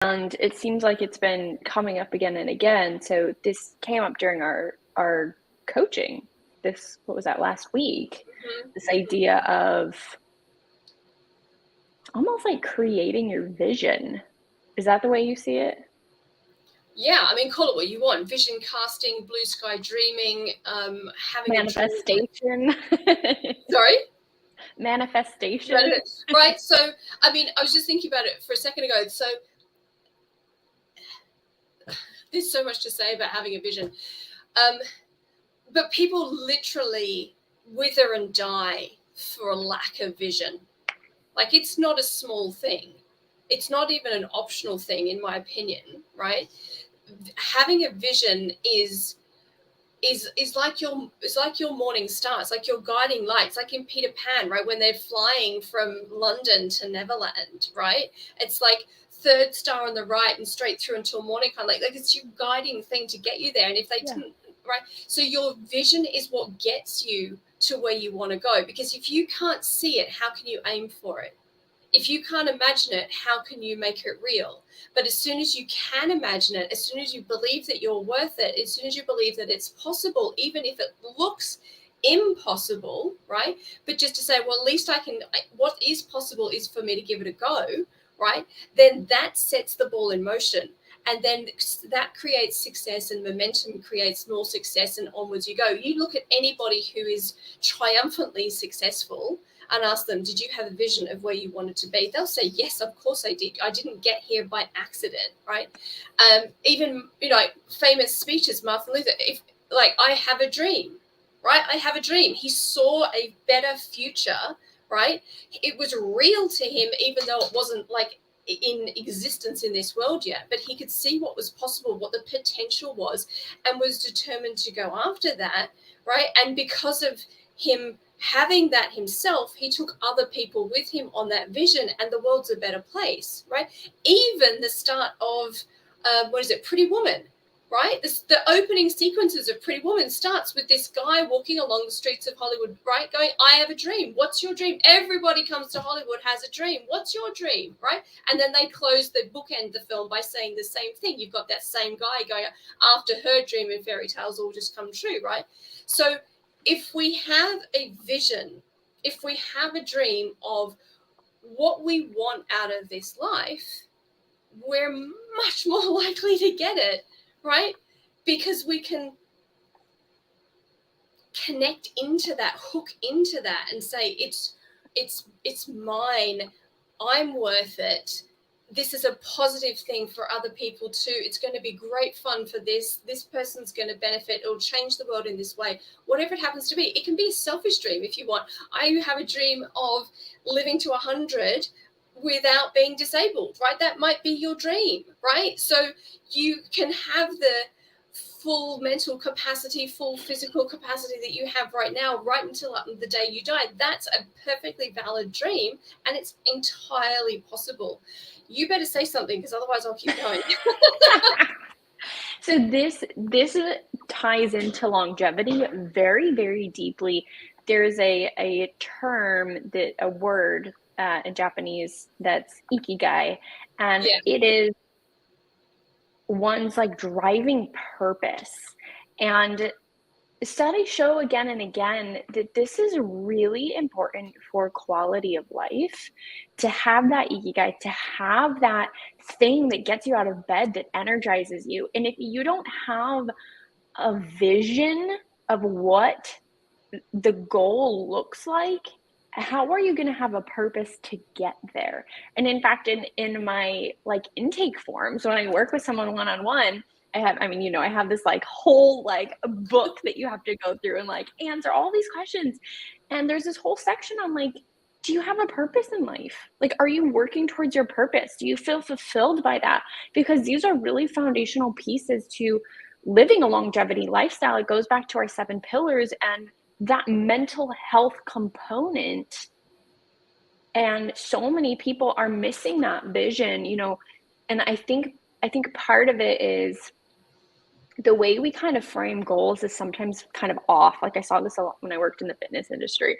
And it seems like it's been coming up again and again. So this came up during our coaching. What was that, last week? Mm-hmm. This idea of almost like creating your vision. Is that the way you see it? Yeah, I mean, call it what you want. Vision casting, blue sky dreaming, having Manifestation. a dream. Sorry? Manifestation. Right. So, I mean, I was just thinking about it for a second ago. So there's so much to say about having a vision. But people literally wither and die for a lack of vision. Like, it's not a small thing. It's not even an optional thing, in my opinion, right? Having a vision is like your morning star. It's like your guiding light. It's like in Peter Pan, right? When they're flying from London to Neverland, right? It's like third star on the right and straight through until morning, kind of like it's your guiding thing to get you there. And if they didn't, right? So your vision is what gets you to where you want to go. Because if you can't see it, how can you aim for it? If you can't imagine it, how can you make it real? But as soon as you can imagine it, as soon as you believe that you're worth it, as soon as you believe that it's possible, even if it looks impossible, right? But just to say, well, at least what is possible is for me to give it a go, right? Then that sets the ball in motion. And then that creates success, and momentum creates more success, and onwards you go. You look at anybody who is triumphantly successful and ask them, did you have a vision of where you wanted to be? They'll say, yes, of course I did. I didn't get here by accident, right? Even, famous speeches, Martin Luther, I have a dream, right? I have a dream. He saw a better future, right? It was real to him, even though it wasn't like in existence in this world yet, but he could see what was possible, what the potential was, and was determined to go after that, right? And because of him having that himself, he took other people with him on that vision, and the world's a better place, right? Even the start of Pretty Woman, right? The opening sequences of Pretty Woman starts with this guy walking along the streets of Hollywood, right, going, I have a dream. What's your dream? Everybody comes to Hollywood, has a dream. What's your dream, right? And then they close the bookend the film by saying the same thing. You've got that same guy going, after her dream and fairy tales all just come true, right? So if we have a vision, if we have a dream of what we want out of this life, we're much more likely to get it, right? Because we can connect into that, hook into that, and say, it's mine. I'm worth it. This is a positive thing for other people too. It's going to be great fun for this person's going to benefit. It'll change the world in this way, whatever it happens to be. It can be a selfish dream if you want. I have a dream of living to 100 without being disabled, right? That might be your dream, right? So you can have the full mental capacity, full physical capacity that you have right now, right until the day you die. That's a perfectly valid dream, and it's entirely possible. You better say something, because otherwise I'll keep going. So this ties into longevity very, very deeply. There's a term, a word in Japanese, that's ikigai, and it is one's like driving purpose. And studies show again and again that this is really important for quality of life, to have that ikigai, to have that thing that gets you out of bed, that energizes you. And if you don't have a vision of what the goal looks like, how are you going to have a purpose to get there? And in fact, in my like intake forms, when I work with someone one-on-one, I have this like whole like book that you have to go through and like answer all these questions. And there's this whole section on like, do you have a purpose in life? Like, are you working towards your purpose? Do you feel fulfilled by that? Because these are really foundational pieces to living a longevity lifestyle. It goes back to our 7 pillars and that mental health component. And so many people are missing that vision, and I think part of it is the way we kind of frame goals is sometimes kind of off. Like I saw this a lot when I worked in the fitness industry.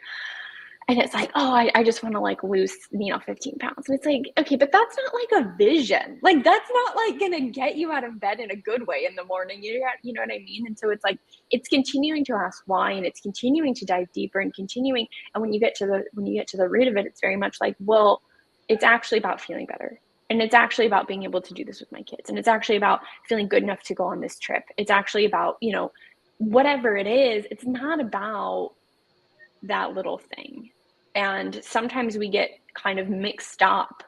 and it's like, oh, I just want to like lose, 15 pounds. And it's like, okay, but that's not like a vision. Like, that's not like going to get you out of bed in a good way in the morning. You know what I mean? And so it's like, it's continuing to ask why, and it's continuing to dive deeper and continuing. And when you get to the root of it, it's very much like, well, it's actually about feeling better. And it's actually about being able to do this with my kids. And it's actually about feeling good enough to go on this trip. It's actually about, whatever it is, it's not about that little thing. And sometimes we get kind of mixed up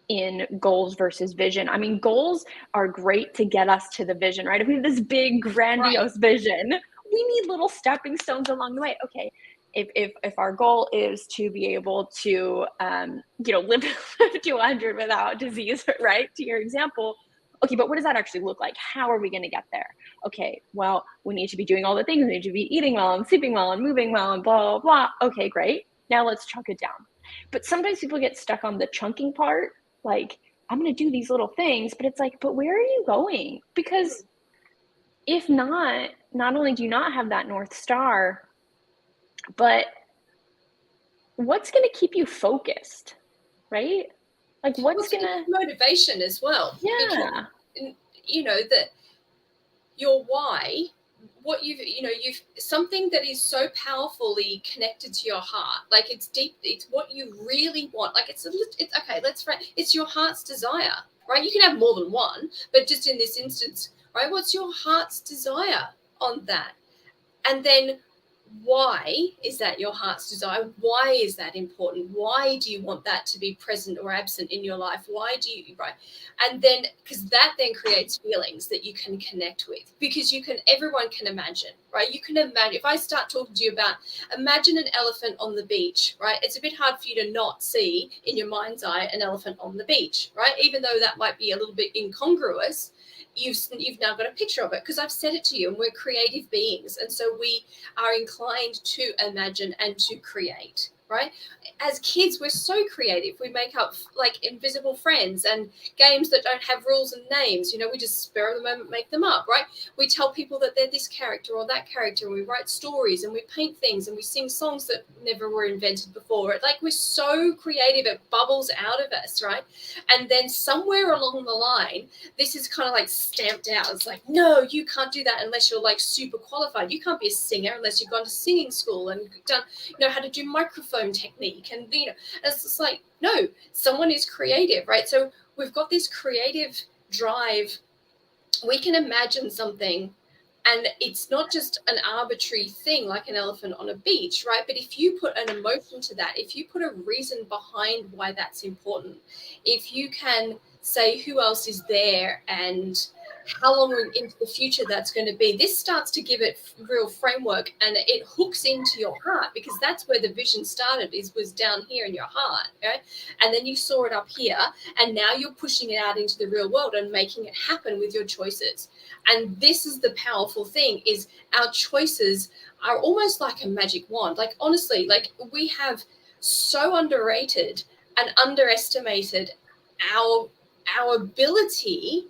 in goals versus vision. I mean, goals are great to get us to the vision, right? If we have this big, grandiose vision, we need little stepping stones along the way. Okay, if our goal is to be able to, live to 100 without disease, right? To your example, okay, but what does that actually look like? How are we going to get there? Okay, well, we need to be doing all the things. We need to be eating well and sleeping well and moving well and blah, blah, blah. Okay, great. Now let's chunk it down. But sometimes people get stuck on the chunking part. Like, I'm going to do these little things, but it's like, but where are you going? Because if not only do you not have that North Star, but what's going to keep you focused, right? Like, what's going to motivation as well? Yeah. Because, that your why, what you've something that is so powerfully connected to your heart, like it's deep, it's what you really want. Like it's okay, it's your heart's desire, right? You can have more than one, but just in this instance, right, what's your heart's desire on that? And then why is that your heart's desire? Why is that important? Why do you want that to be present or absent in your life? Why do you, right? And then, because that then creates feelings that you can connect with, because everyone can imagine, right? You can imagine, if I start talking to you about, imagine an elephant on the beach, right? It's a bit hard for you to not see in your mind's eye an elephant on the beach, right? Even though that might be a little bit incongruous, you've now got a picture of it because I've said it to you, and we're creative beings, and so we are inclined to imagine and to create, right? As kids, we're so creative. We make up like invisible friends and games that don't have rules and names. We just spur of the moment make them up, right? We tell people that they're this character or that character, and we write stories and we paint things and we sing songs that never were invented before. Like, we're so creative, it bubbles out of us, right? And then somewhere along the line, this is kind of like stamped out. It's like, no, you can't do that unless you're like super qualified. You can't be a singer unless you've gone to singing school and done, how to do microphone technique. And, it's just like, no, someone is creative, right? So we've got this creative drive. We can imagine something, and it's not just an arbitrary thing like an elephant on a beach, right? But if you put an emotion to that, if you put a reason behind why that's important, if you can say who else is there and how long into the future that's going to be, this starts to give it real framework, and it hooks into your heart, because that's where the vision started, was down here in your heart, right? And then you saw it up here, and now you're pushing it out into the real world and making it happen with your choices. And this is the powerful thing, is our choices are almost like a magic wand. Like, honestly, like, we have so underrated and underestimated our ability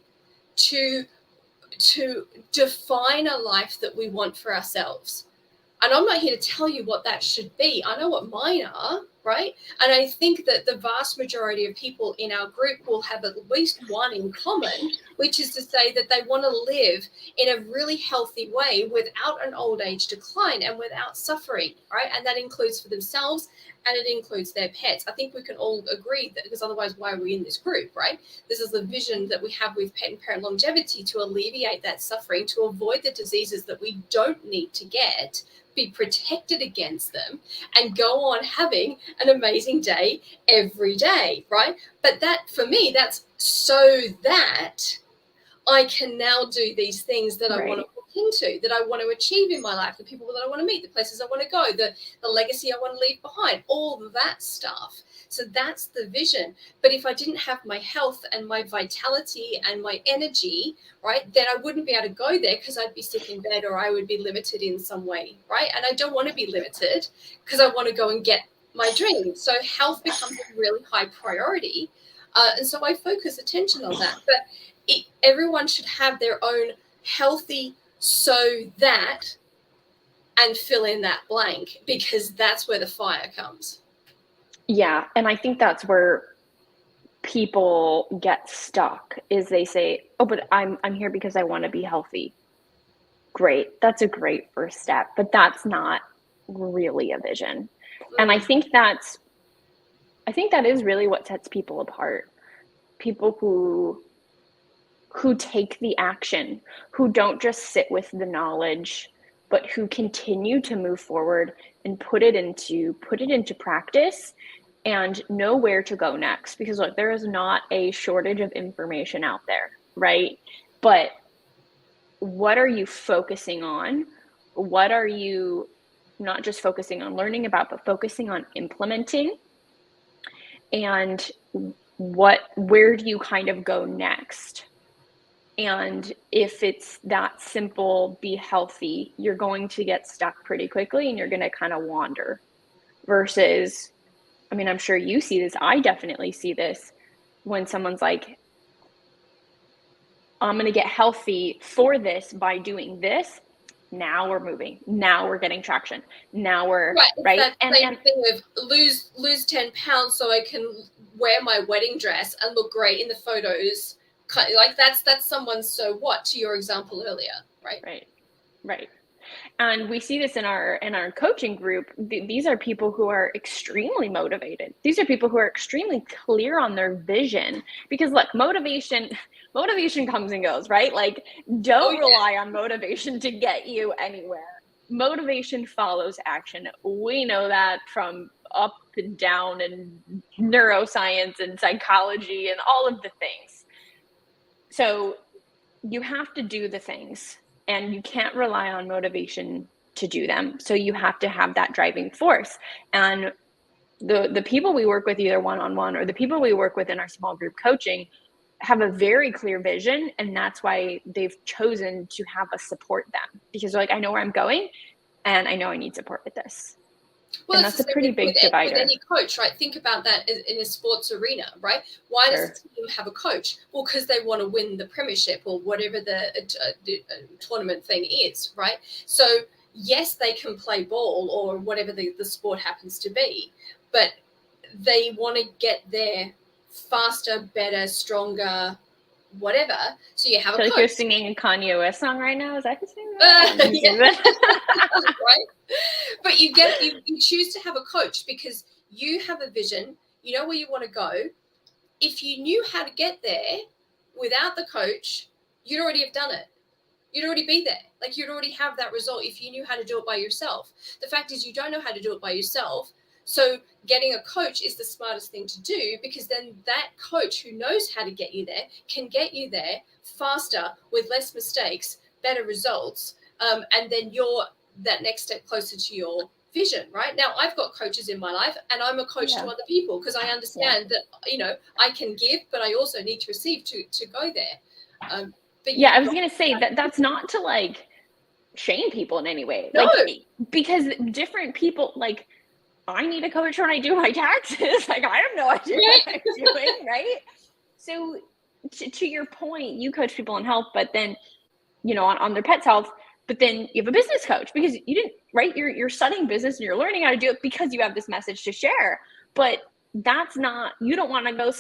to define a life that we want for ourselves. And I'm not here to tell you what that should be. I know what mine are, right? And I think that the vast majority of people in our group will have at least one in common, which is to say that they want to live in a really healthy way without an old age decline and without suffering, right? And that includes for themselves, and it includes their pets. I think we can all agree that, because otherwise why are we in this group, right? This is the vision that we have with pet and parent longevity, to alleviate that suffering, to avoid the diseases that we don't need to get, be protected against them, and go on having an amazing day every day, right? But that, for me, that's so that I can now do these things that I want to look into, that I want to achieve in my life, the people that I want to meet, the places I want to go, the legacy I want to leave behind, all of that stuff. So that's the vision. But if I didn't have my health and my vitality and my energy, right, then I wouldn't be able to go there, because I'd be sick in bed, or I would be limited in some way, right? And I don't want to be limited, because I want to go and get my dream. So health becomes a really high priority. And so I focus attention on that. But everyone should have their own healthy so that, and fill in that blank, because that's where the fire comes. Yeah, and I think that's where people get stuck is they say, "Oh, but I'm here because I want to be healthy." Great. That's a great first step, but that's not really a vision. And Mm. I think that is really what sets people apart. People who take the action, who don't just sit with the knowledge, but who continue to move forward and put it into practice and know where to go next. Because look, there is not a shortage of information out there, right? But what are you focusing on? What are you not just focusing on learning about, but focusing on implementing? And where do you kind of go next? And if it's that simple, be healthy, you're going to get stuck pretty quickly and you're going to kind of wander. Versus, I mean, I'm sure you see this. I definitely see this when someone's like, I'm going to get healthy for this by doing this. Now we're moving. Now we're getting traction. Now we're Right, it's right. that same thing of lose 10 pounds so I can wear my wedding dress and look great in the photos. Like that's someone's so what to your example earlier, right? Right. Right. And we see this in our coaching group. These are people who are extremely motivated. These are people who are extremely clear on their vision. Because look, motivation comes and goes, right? Like, Oh don't yeah. rely on motivation to get you anywhere. Motivation follows action. We know that from up and down and neuroscience and psychology and all of the things. So you have to do the things and you can't rely on motivation to do them. So you have to have that driving force. And the people we work with, either one-on-one or the people we work with in our small group coaching, have a very clear vision. And that's why they've chosen to have us support them, because they're like, I know where I'm going and I know I need support with this. Well, And it's that's the a same pretty with big divider. any coach, right? Think about that in a sports arena, right? Why does Sure. the team have a coach? Well, because they want to win the premiership or whatever the tournament thing is, right? So, yes, they can play ball or whatever the sport happens to be, but they want to get there faster, better, stronger, whatever. So, you have I a feel like you're coach. singing a Kanye West song right now. Is that his name? Yeah. Yeah. Right? But you choose to have a coach because you have a vision, you know where you want to go. If you knew how to get there without the coach, you'd already have done it. You'd already be there. Like you'd already have that result if you knew how to do it by yourself. The fact is you don't know how to do it by yourself. So getting a coach is the smartest thing to do, because then that coach who knows how to get you there can get you there faster with less mistakes, better results, and then you're that next step closer to your vision. Right now, I've got coaches in my life, and I'm a coach to Yeah. other people because I Yeah. understand that I can give, but I also need to receive to go there. But Yeah, I you've was got gonna say that's not to like shame people in any way. no. Like, because different people, like, I need a coach when I do my taxes. Like, I have no idea what Right? I'm doing, right? So to your point, you coach people in health, but then, on their pet's health, but then you have a business coach because you didn't, right? You're studying business and you're learning how to do it because you have this message to share. But that's not, you don't want to go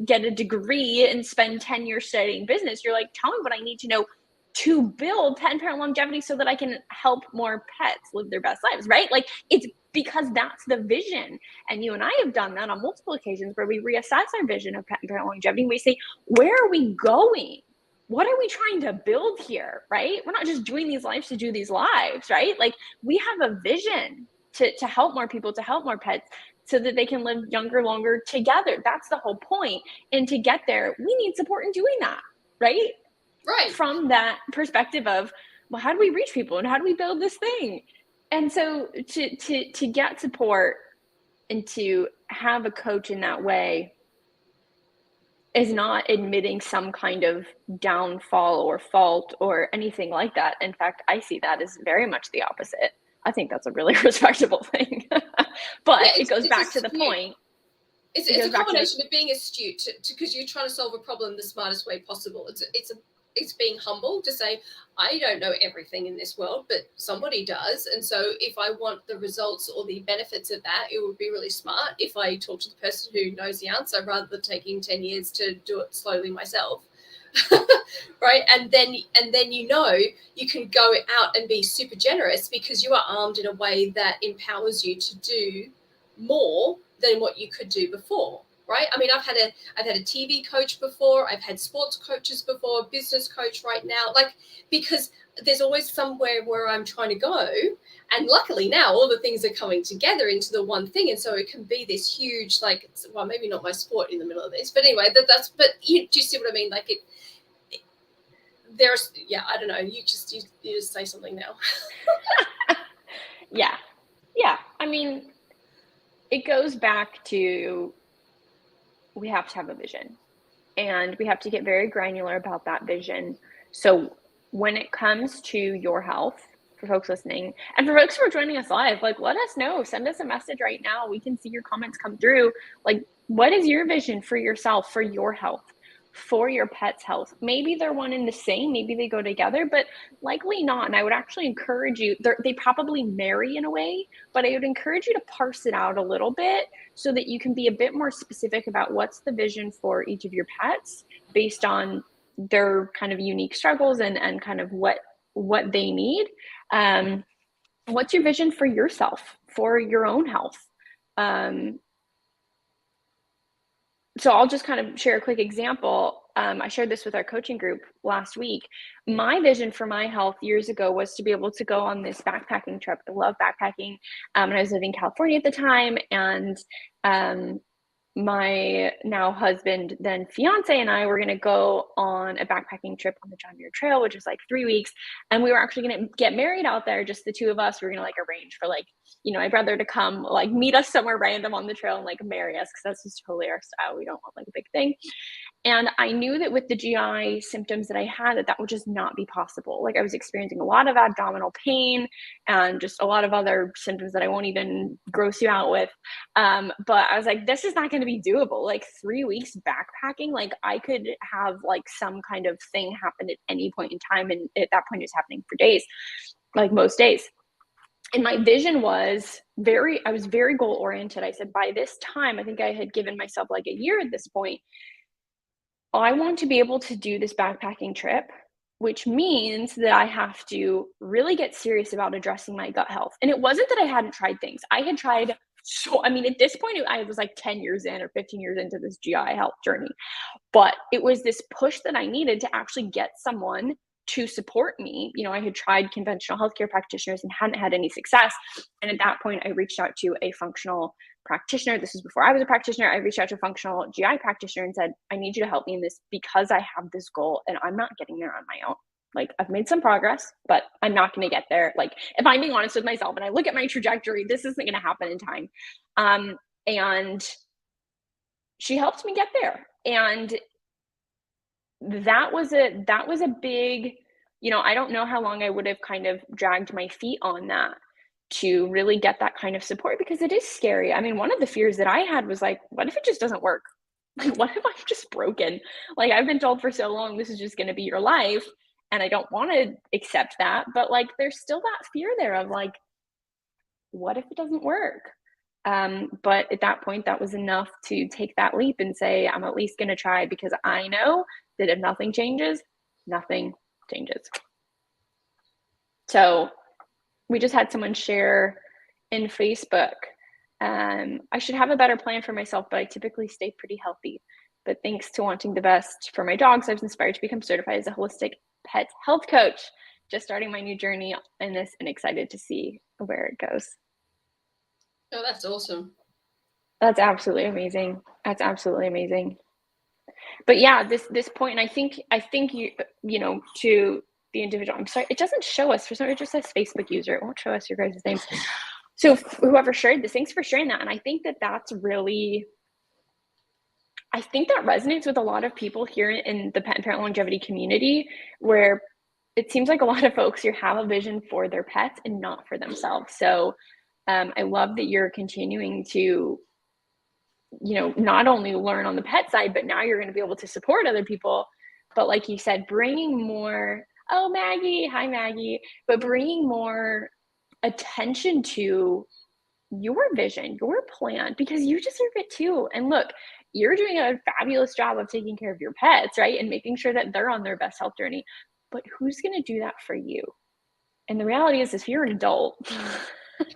get a degree and spend 10 years studying business. You're like, tell me what I need to know to build 10-parent longevity so that I can help more pets live their best lives, right? Like, it's because that's the vision. And you and I have done that on multiple occasions where we reassess our vision of pet and parent longevity. And we say, where are we going? What are we trying to build here, right? We're not just doing these lives to do these lives, right? Like, we have a vision to help more people, to help more pets, so that they can live younger, longer together. That's the whole point. And to get there, we need support in doing that, right? Right. From that perspective of, well, how do we reach people and how do we build this thing? And so to get support and to have a coach in that way is not admitting some kind of downfall or fault or anything like that. In fact, I see that as very much the opposite. I think that's a really respectable thing. But Yeah, it goes it's back to the astute. point. It's It a goes back to the combination of being astute because you're trying to solve a problem the smartest way possible. It's a it's being humble to say, I don't know everything in this world, but somebody does. And so if I want the results or the benefits of that, it would be really smart if I talk to the person who knows the answer rather than taking 10 years to do it slowly myself. Right. And then you can go out and be super generous because you are armed in a way that empowers you to do more than what you could do before. Right. I mean, I've had a TV coach before, I've had sports coaches before, business coach right now, like, because there's always somewhere where I'm trying to go. And luckily now all the things are coming together into the one thing. And so it can be this huge, like, well, maybe not my sport in the middle of this, but anyway, but do you see what I mean? Like there's, yeah, I don't know. You just say something now. Yeah. I mean, it goes back to, we have to have a vision, and we have to get very granular about that vision. So when it comes to your health, for folks listening, and for folks who are joining us live, like, let us know, send us a message right now. We can see your comments come through. Like, what is your vision for yourself, for your health, for your pet's health? Maybe they're one and the same, maybe they go together, but likely not. And I would actually encourage you, they probably marry in a way, but I would encourage you to parse it out a little bit so that you can be a bit more specific about what's the vision for each of your pets based on their kind of unique struggles and kind of what they need. What's your vision for yourself, for your own health? So I'll just kind of share a quick example. I shared this with our coaching group last week. My vision for my health years ago was to be able to go on this backpacking trip. I love backpacking. And I was living in California at the time. And my now husband, then fiance, and I were going to go on a backpacking trip on the John Muir Trail, which is like 3 weeks. And we were actually going to get married out there, just the two of us. We were going to like arrange for like, my brother to come like meet us somewhere random on the trail and like marry us, because that's just totally our style. We don't want like a big thing. And I knew that with the GI symptoms that I had, that would just not be possible. Like, I was experiencing a lot of abdominal pain and just a lot of other symptoms that I won't even gross you out with. But I was like, this is not going to be doable. Like 3 weeks backpacking, like I could have like some kind of thing happen at any point in time. And at that point it was happening for days, like most days. And my vision was I was very goal oriented. I said, by this time, I think I had given myself like a year at this point, I want to be able to do this backpacking trip, which means that I have to really get serious about addressing my gut health. And it wasn't that I hadn't tried things. I had tried at this point, I was like 10 years in or 15 years into this GI health journey. But it was this push that I needed to actually get someone to support me. I had tried conventional healthcare practitioners and hadn't had any success. And at that point, I reached out to a functional practitioner. This was before I was a practitioner. I reached out to a functional GI practitioner and said, I need you to help me in this because I have this goal and I'm not getting there on my own. Like, I've made some progress, but I'm not going to get there. Like, if I'm being honest with myself and I look at my trajectory, this isn't going to happen in time. And she helped me get there. And that was a big, I don't know how long I would have kind of dragged my feet on that to really get that kind of support, because it is scary. I mean, one of the fears that I had was like, what if it just doesn't work? Like, what if I'm just broken? Like, I've been told for so long, this is just going to be your life. And I don't want to accept that. But like, there's still that fear there of like, what if it doesn't work? But at that point, that was enough to take that leap and say, I'm at least going to try, because I know that if nothing changes, nothing changes. So we just had someone share in Facebook, I should have a better plan for myself, but I typically stay pretty healthy. But thanks to wanting the best for my dogs, I was inspired to become certified as a holistic pet health coach. Just starting my new journey in this and excited to see where it goes. Oh, that's awesome. That's absolutely amazing. That's absolutely amazing. But yeah, this point, and I think you to the individual, I'm sorry, it doesn't show us, for some, it just says Facebook user. It won't show us your guys' names. So whoever shared this, thanks for sharing that. And I think that resonates with a lot of people here in the pet and parent longevity community, where it seems like a lot of folks here have a vision for their pets and not for themselves. So I love that you're continuing to, not only learn on the pet side, but now you're going to be able to support other people But like you said, bringing more, oh, Maggie, hi, Maggie, but bringing more attention to your vision, your plan, because you deserve it too. And look, you're doing a fabulous job of taking care of your pets, right? And making sure that they're on their best health journey. But who's going to do that for you? And the reality is, if you're an adult,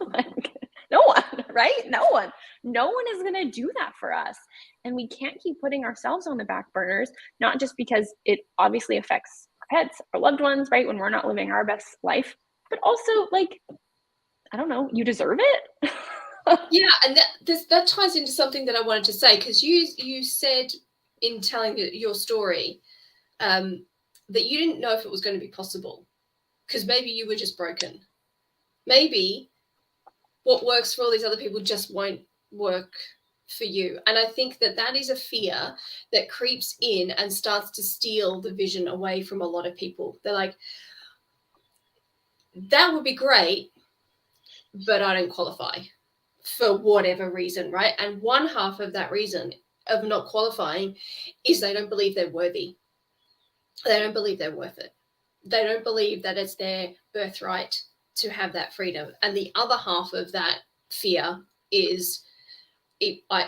like, no one, right? No one. No one is going to do that for us. And we can't keep putting ourselves on the back burners, not just because it obviously affects our pets, our loved ones, right? When we're not living our best life, but also, like, I don't know, you deserve it. Yeah, and that ties into something that I wanted to say, because you said in telling your story that you didn't know if it was going to be possible, because maybe you were just broken. Maybe what works for all these other people just won't work for you. And I think that is a fear that creeps in and starts to steal the vision away from a lot of people. They're like, that would be great, but I don't qualify for whatever reason, right? And one half of that reason of not qualifying is they don't believe they're worthy. They don't believe they're worth it. They don't believe that it's their birthright to have that freedom. And the other half of that fear is,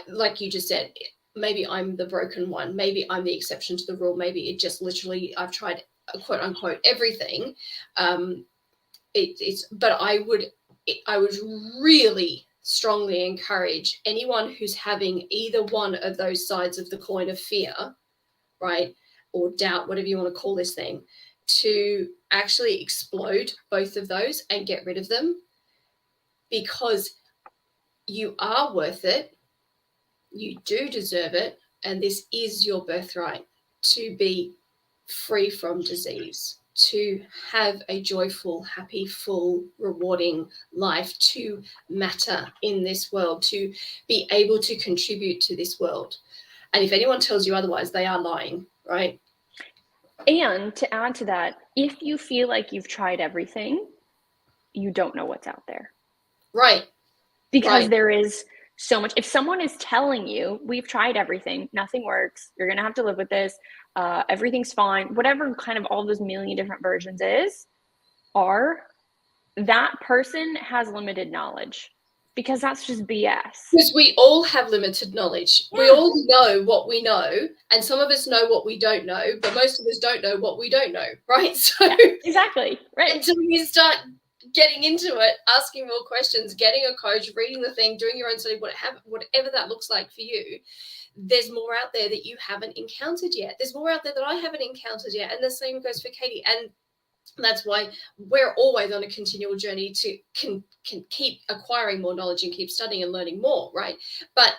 like you just said, maybe I'm the broken one. Maybe I'm the exception to the rule. Maybe it just literally, I've tried quote unquote everything. But I would really strongly encourage anyone who's having either one of those sides of the coin of fear, right, or doubt, whatever you want to call this thing, to actually explode both of those and get rid of them, because you are worth it, you do deserve it, and this is your birthright to be free from disease, to have a joyful, happy, full, rewarding life, to matter in this world, to be able to contribute to this world. And if anyone tells you otherwise, they are lying, right? And to add to that, if you feel like you've tried everything, you don't know what's out there. Right. Because right. There is so much. If someone is telling you, we've tried everything, nothing works, you're going to have to live with this, everything's fine, whatever kind of all those million different versions that person has limited knowledge, because that's just BS. Because we all have limited knowledge. Yeah. We all know what we know, and some of us know what we don't know, but most of us don't know what we don't know, right? So yeah, exactly, right. Until you start getting into it, asking more questions, getting a coach, reading the thing, doing your own study, whatever that looks like for you, there's more out there that you haven't encountered yet. There's more out there that I haven't encountered yet, and the same goes for Katie. And that's why we're always on a continual journey to can keep acquiring more knowledge and keep studying and learning more, right? But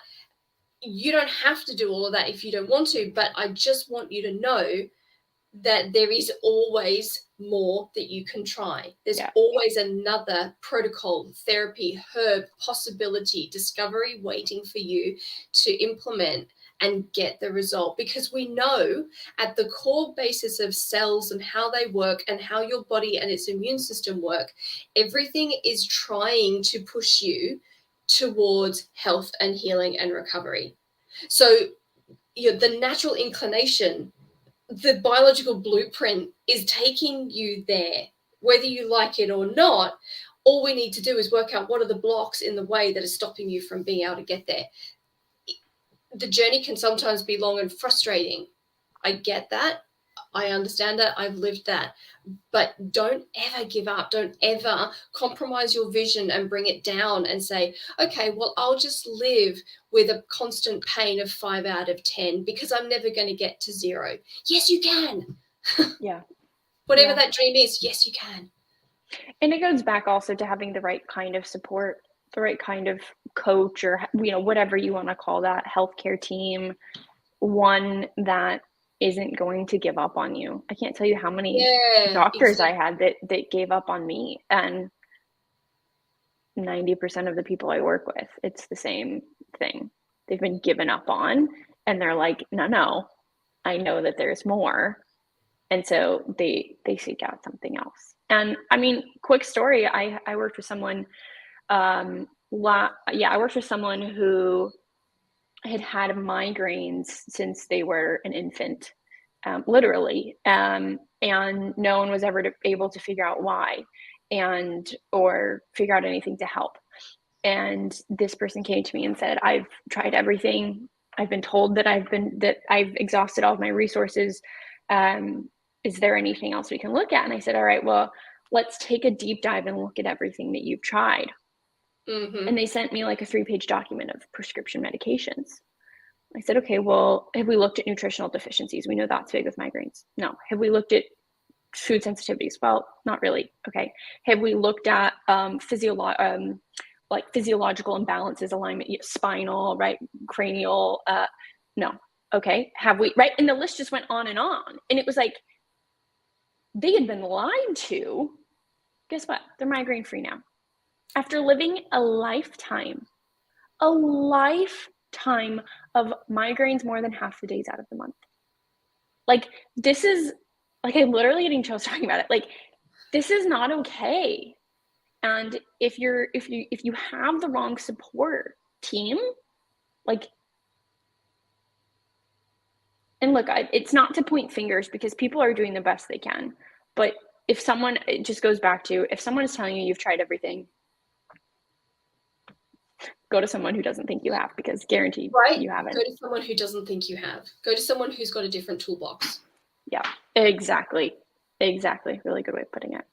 you don't have to do all of that if you don't want to. But I just want you to know that there is always more that you can try. There's always another protocol, therapy, herb, possibility, discovery waiting for you to implement and get the result, because we know at the core basis of cells and how they work and how your body and its immune system work, everything is trying to push you towards health and healing and recovery. So the natural inclination, the biological blueprint is taking you there, whether you like it or not. All we need to do is work out what are the blocks in the way that are stopping you from being able to get there. The journey can sometimes be long and frustrating. I get that. I understand that. I've lived that. But don't ever give up. Don't ever compromise your vision and bring it down and say, okay, well, I'll just live with a constant pain of 5 out of 10 because I'm never going to get to 0. Yes, you can. Yeah. Whatever that dream is, yes, you can. And it goes back also to having the right kind of support, the right kind of coach, or, whatever you want to call that, healthcare team, one that isn't going to give up on you. I can't tell you how many doctors I had that gave up on me, and 90% of the people I work with, it's the same thing. They've been given up on, and they're like, no, I know that there's more. And so they seek out something else. And I mean, quick story, I worked with someone, I worked with someone who had migraines since they were an infant. literally. And no one was ever able to figure out why or figure out anything to help. And this person came to me and said, I've tried everything. I've been told that I've exhausted all of my resources. Is there anything else we can look at? And I said, all right, well, let's take a deep dive and look at everything that you've tried. Mm-hmm. And they sent me like a 3-page document of prescription medications. I said, okay, well, have we looked at nutritional deficiencies? We know that's big with migraines. No. Have we looked at food sensitivities? Well, not really. Okay. Have we looked at physiological imbalances, alignment, spinal, right, cranial? No. Okay. Have we? Right. And the list just went on. And it was like they had been lied to. Guess what? They're migraine free now. After living a lifetime of migraines more than half the days out of the month. Like, this is, like, I'm literally getting chills talking about it. Like, this is not okay. And if you have the wrong support team, like, and look, it's not to point fingers because people are doing the best they can. But it just goes back to, if someone is telling you you've tried everything, go to someone who doesn't think you have, because guaranteed you haven't. Go to someone who doesn't think you have. Go to someone who's got a different toolbox. Yeah, exactly. Really good way of putting it.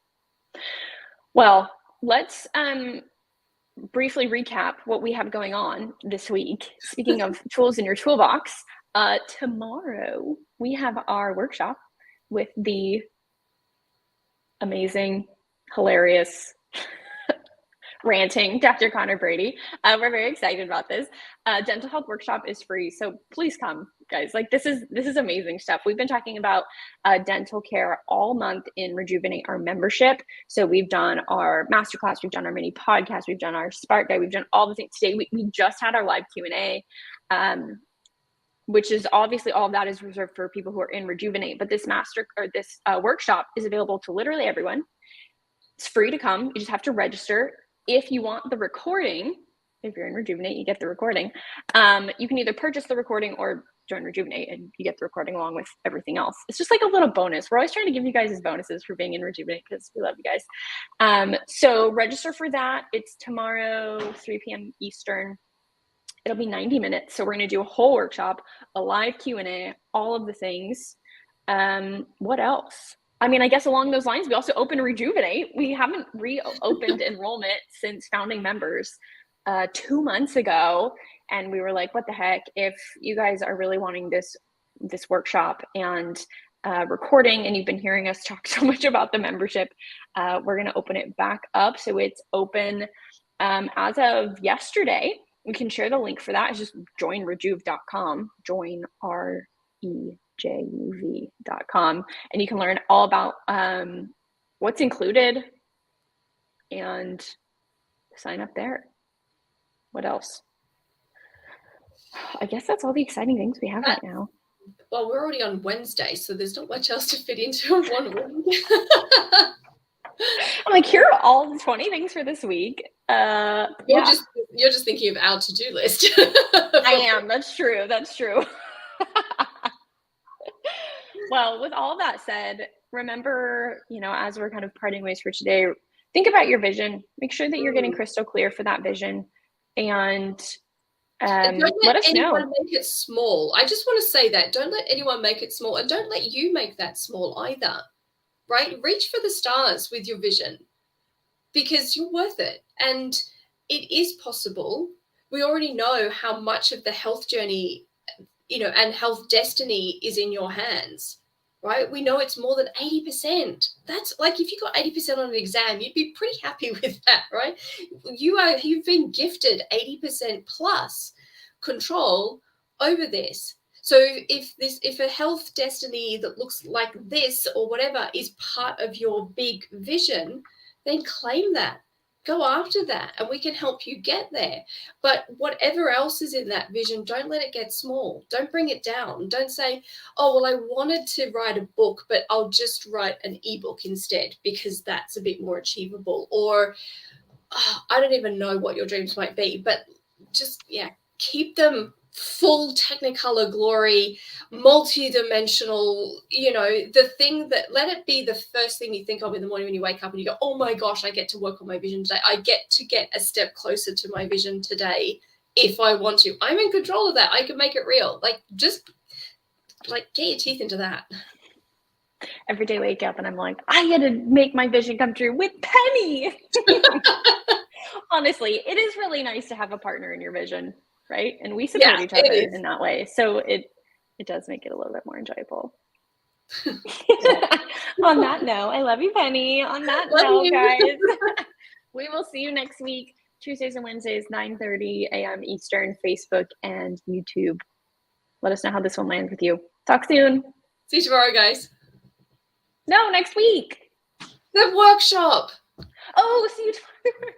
Well, let's briefly recap what we have going on this week. Speaking of tools in your toolbox, tomorrow we have our workshop with the amazing, hilarious, ranting Dr. Connor Brady. We're very excited about this. Dental health workshop is free, so please come, guys. Like, this is amazing stuff. We've been talking about dental care all month in Rejuvenate, our membership. So we've done our masterclass, we've done our mini podcast, we've done our Spark Guide, we've done all the things today. We just had our live Q&A, which is obviously, all of that is reserved for people who are in Rejuvenate. But this workshop is available to literally everyone. It's free to come. You just have to register. If you want the recording, if you're in Rejuvenate, you get the recording. You can either purchase the recording or join Rejuvenate and you get the recording along with everything else. It's just like a little bonus. We're always trying to give you guys as bonuses for being in Rejuvenate because we love you guys. So register for that. It's tomorrow, 3 p.m. Eastern. It'll be 90 minutes. So we're going to do a whole workshop, a live Q&A, all of the things. What else? I mean, I guess along those lines, we also open Rejuvenate. We haven't reopened enrollment since founding members 2 months ago. And we were like, what the heck? If you guys are really wanting this workshop and recording, and you've been hearing us talk so much about the membership, we're going to open it back up. So it's open as of yesterday. We can share the link for that. It's just joinrejuv.com, joinrejuv.com, and you can learn all about what's included and sign up there. What else? I guess that's all the exciting things we have right now. Well, we're already on Wednesday, so there's not much else to fit into one week. I'm like, here are all the 20 things for this week. You're just thinking of our to-do list. I am. That's true. Well, with all that said, remember, as we're kind of parting ways for today, think about your vision. Make sure that you're getting crystal clear for that vision, and don't let us know. Make it small. I just want to say that. Don't let anyone make it small, and don't let you make that small either. Right? Reach for the stars with your vision, because you're worth it, and it is possible. We already know how much of the health journey, and health destiny is in your hands, right? We know it's more than 80%. That's like, if you got 80% on an exam, you'd be pretty happy with that, right? You've been gifted 80% plus control over this. So if a health destiny that looks like this or whatever is part of your big vision, then claim that. Go after that, and we can help you get there. But whatever else is in that vision, don't let it get small. Don't bring it down. Don't say, oh, well, I wanted to write a book, but I'll just write an ebook instead because that's a bit more achievable. Or I don't even know what your dreams might be, but just, keep them full Technicolor glory, multi-dimensional, the thing that, let it be the first thing you think of in the morning when you wake up and you go, oh my gosh, I get to work on my vision today. I get to get a step closer to my vision today if I want to. I'm in control of that. I can make it real. Just get your teeth into that. Every day I wake up and I'm like, I get to make my vision come true with Penny. Honestly, it is really nice to have a partner in your vision, right? And we support each other in that way. So it does make it a little bit more enjoyable. On that note, I love you, Penny. On that note, guys, we will see you next week, Tuesdays and Wednesdays, 9:30 a.m. Eastern, Facebook and YouTube. Let us know how this one lands with you. Talk soon. See you tomorrow, guys. No, next week. The workshop. Oh, see you tomorrow.